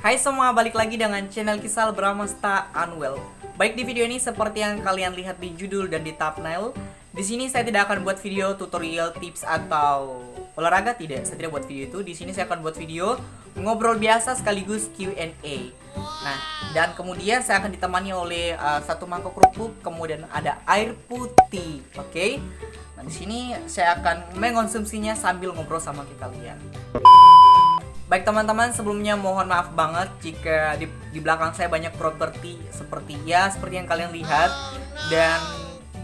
Hai semua, balik lagi dengan channel Kisah Bramasta Unwell. Baik, di video ini seperti yang kalian lihat di judul dan di thumbnail, di sini saya tidak akan buat video tutorial, tips atau olahraga, tidak. Saya tidak buat video itu. Di sini saya akan buat video ngobrol biasa sekaligus Q&A. Nah, dan kemudian saya akan ditemani oleh satu mangkok kerupuk, kemudian ada air putih. Oke. Nah, di sini saya akan mengonsumsinya sambil ngobrol sama kalian. Baik teman-teman, sebelumnya mohon maaf banget jika di belakang saya banyak properti seperti yang kalian lihat. Dan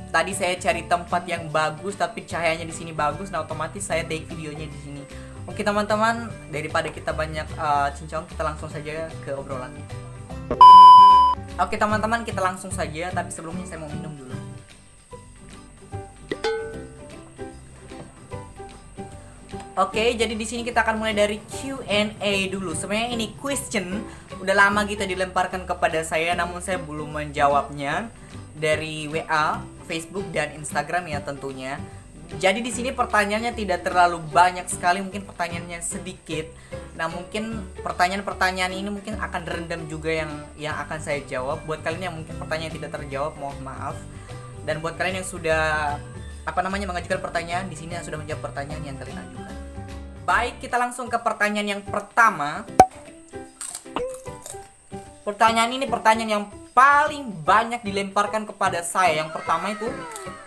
tadi saya cari tempat yang bagus tapi cahayanya di sini bagus, nah otomatis saya take videonya di sini. Oke teman-teman, daripada kita banyak cincong, kita langsung saja ke obrolannya. Oke teman-teman, kita langsung saja, tapi sebelumnya saya mau minum dulu. Oke, jadi di sini kita akan mulai dari Q&A dulu. Sebenarnya ini question udah lama gitu dilemparkan kepada saya, namun saya belum menjawabnya dari WA, Facebook dan Instagram ya tentunya. Jadi di sini pertanyaannya tidak terlalu banyak sekali, mungkin pertanyaannya sedikit. Nah, mungkin pertanyaan-pertanyaan ini mungkin akan rendam juga yang akan saya jawab. Buat kalian yang mungkin pertanyaan tidak terjawab, mohon maaf. Dan buat kalian yang sudah mengajukan pertanyaan, di sini yang sudah menjawab pertanyaan yang kalian ajukan. Baik, kita langsung ke pertanyaan yang pertama. Pertanyaan ini pertanyaan yang paling banyak dilemparkan kepada saya. Yang pertama itu,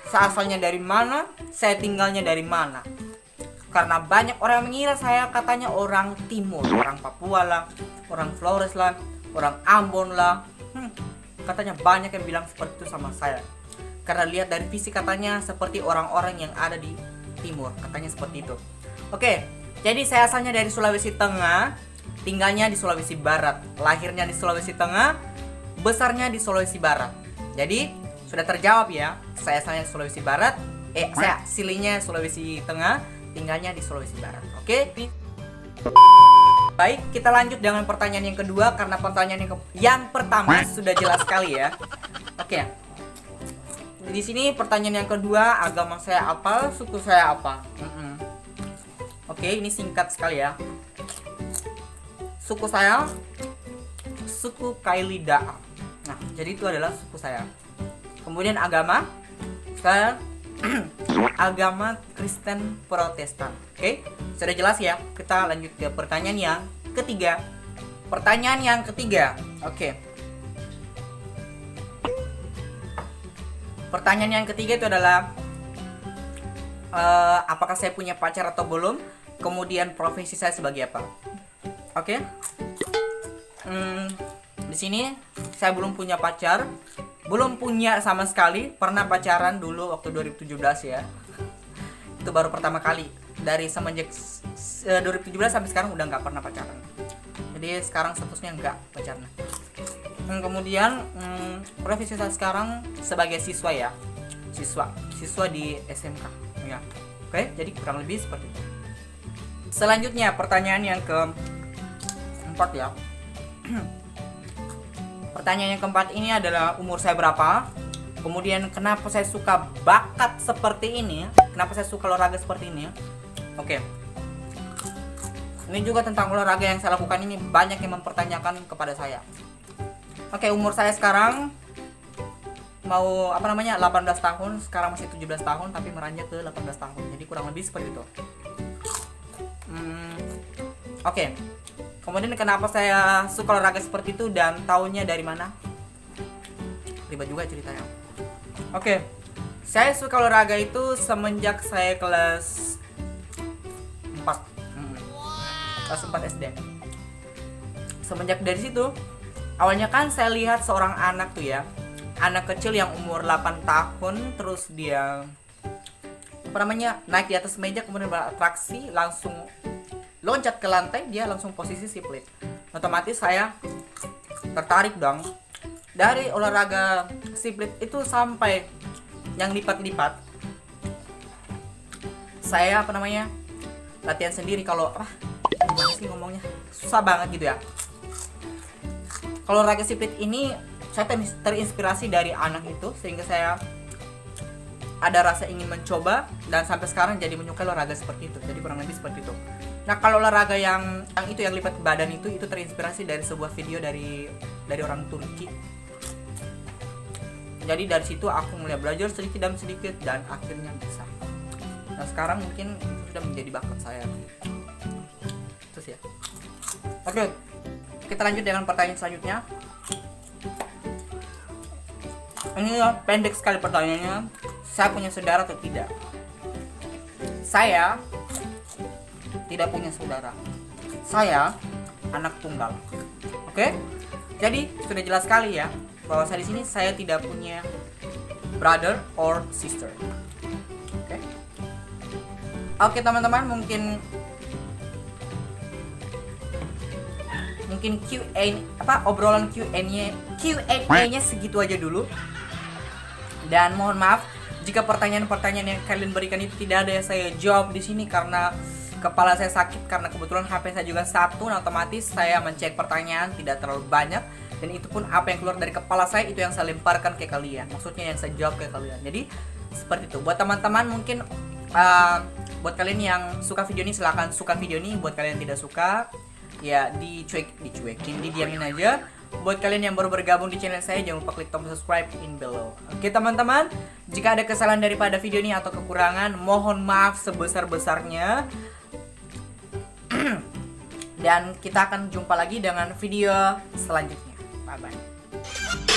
saya asalnya dari mana, saya tinggalnya dari mana. Karena banyak orang mengira saya katanya orang timur, orang Papua lah, orang Flores lah, orang Ambon lah. Katanya banyak yang bilang seperti itu sama saya. Karena lihat dari fisik katanya seperti orang-orang yang ada di timur, katanya seperti itu. Oke. Jadi saya asalnya dari Sulawesi Tengah, tinggalnya di Sulawesi Barat, lahirnya di Sulawesi Tengah, besarnya di Sulawesi Barat. Jadi sudah terjawab ya, saya asalnya Sulawesi Barat, saya aslinya Sulawesi Tengah, tinggalnya di Sulawesi Barat. Oke? Baik, kita lanjut dengan pertanyaan yang kedua, karena pertanyaan yang pertama sudah jelas sekali ya. Oke. Di sini pertanyaan yang kedua, agama saya apa, suku saya apa? Oke, ini singkat sekali ya. Suku saya, suku Kailida. Nah, jadi itu adalah suku saya. Kemudian agama, saya agama Kristen Protestan. Oke, sudah jelas ya. Kita lanjut ke pertanyaan yang ketiga. Pertanyaan yang ketiga. Oke. Pertanyaan yang ketiga itu adalah apakah saya punya pacar atau belum? Kemudian profesi saya sebagai apa? Oke. Di sini saya belum punya pacar, belum punya sama sekali. Pernah pacaran dulu waktu 2017 ya. Itu baru pertama kali. Dari semenjak 2017 sampai sekarang udah nggak pernah pacaran. Jadi sekarang statusnya nggak pacaran. Kemudian profesi saya sekarang sebagai siswa ya. Siswa di SMK ya. Oke, jadi kurang lebih seperti itu. Selanjutnya pertanyaan yang keempat ya. Pertanyaan yang keempat ini adalah umur saya berapa, kemudian kenapa saya suka bakat seperti ini, kenapa saya suka olahraga seperti ini. Oke. Ini juga tentang olahraga yang saya lakukan ini, banyak yang mempertanyakan kepada saya. Oke, umur saya sekarang mau 18 tahun, sekarang masih 17 tahun tapi meranjak ke 18 tahun. Jadi kurang lebih seperti itu. Oke. Kemudian kenapa saya suka olahraga seperti itu dan tahunnya dari mana? Ribet juga ceritanya. Oke. Saya suka olahraga itu semenjak saya kelas 4. Kelas 4 SD. Semenjak dari situ, awalnya kan saya lihat seorang anak tuh ya. Anak kecil yang umur 8 tahun, terus dia naik di atas meja, kemudian beratraksi, langsung loncat ke lantai, dia langsung posisi split. Otomatis saya tertarik dong. Dari olahraga split itu sampai yang lipat-lipat, saya latihan sendiri. Kalau gimana sih ngomongnya, susah banget gitu ya. Kalau olahraga split ini saya terinspirasi dari anak itu, sehingga saya ada rasa ingin mencoba dan sampai sekarang jadi menyukai olahraga seperti itu. Jadi kurang lebih seperti itu. Nah, kalau olahraga yang itu yang lipat badan itu terinspirasi dari sebuah video dari orang Turki. Jadi dari situ aku mulai belajar sedikit demi sedikit dan akhirnya bisa. Nah, sekarang mungkin itu sudah menjadi bakat saya. Terus ya. Oke. Kita lanjut dengan pertanyaan selanjutnya. Ini pendek sekali pertanyaannya. Saya punya saudara atau tidak? Saya tidak punya saudara. Saya anak tunggal. Oke? Jadi sudah jelas sekali ya bahwa saya di sini saya tidak punya brother or sister. Oke? Oke teman-teman, mungkin obrolan Q&A-nya segitu aja dulu. Dan mohon maaf jika pertanyaan-pertanyaan yang kalian berikan itu tidak ada yang saya jawab di sini karena kepala saya sakit, karena kebetulan HP saya juga satu, nah otomatis saya mencek pertanyaan tidak terlalu banyak, dan itu pun apa yang keluar dari kepala saya itu yang saya lemparkan ke kalian. Maksudnya yang saya jawab ke kalian. Jadi seperti itu. Buat teman-teman mungkin buat kalian yang suka video ini silahkan suka video ini. Buat kalian yang tidak suka ya dicuekin, didiamin aja. Buat kalian yang baru bergabung di channel saya, jangan lupa klik tombol subscribe in below. Oke teman-teman, jika ada kesalahan daripada video ini atau kekurangan, mohon maaf sebesar-besarnya. Dan kita akan jumpa lagi dengan video selanjutnya. Bye bye.